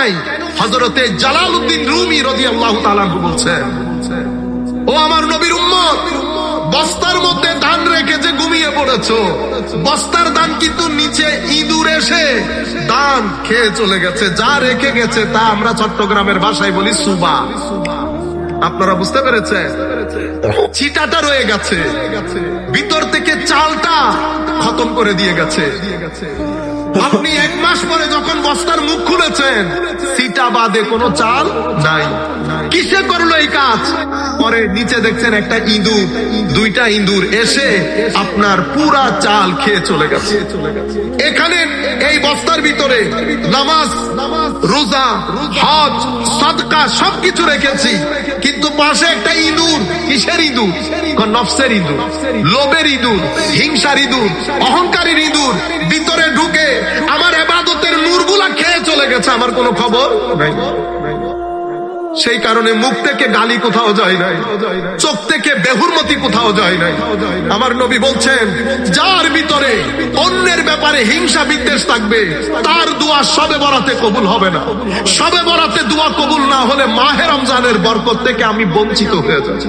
নাই? হযরতে Jalaluddin Rumi রাদিয়াল্লাহু তাআলা বলছেন, ও আমার নবীর উম্মত, বস্তার মধ্যে ধান রেখে যে ঘুমিয়ে পড়েছো, বস্তার ধান কিন্তু নিচে ইঁদুর এসে ধান খেয়ে চলে গেছে। যা রেখে গেছে তা আমরা চট্টগ্রামের ভাষায় বলি সুবা। আপনারা বুঝতে পেরেছেন? চিটাটা রয়ে গেছে, ভিতর থেকে চালটা খতম করে দিয়ে গেছে। আপনি 1 মাস পরে যখন বস্তার মুখ খুলেছেন, চিটা বাদে কোনো চাল নাই। কিসে করলো এই কাজ? পরে নিচে দেখছেন একটা ইঁদুর, 2টা ইঁদুর এসে আপনার পুরা চাল খেয়ে চলে গেছে। এখানে এই বস্তার ভিতরে নামাজ, রোজা, হজ, সাদকা সবকিছু রেখেছি, কিন্তু পাশে একটা ইঁদুর। কিসের ইঁদুর? নফসের ইঁদুর, লোভের ইঁদুর, হিংসার ইঁদুর, অহংকারীর ইঁদুর ভিতরে ঢুকে আমার ইবাদতের নূরগুলা খেয়ে চলে গেছে, আমার কোনো খবর নাই। সেই কারণে মুখ থেকে গালি কোথাও যায় নাই, চোখ থেকে বেহুরমতি কোথাও যায় নাই। আমার নবী বলছেন, যার ভিতরে অন্যের ব্যাপারে হিংসা বিদ্বেষ থাকবে, তার দোয়া শবে বরাতে কবুল হবে না। শবে বরাতে দোয়া কবুল না হলে মাহে রমজানের বরকত থেকে আমি বঞ্চিত হয়ে যাচ্ছি।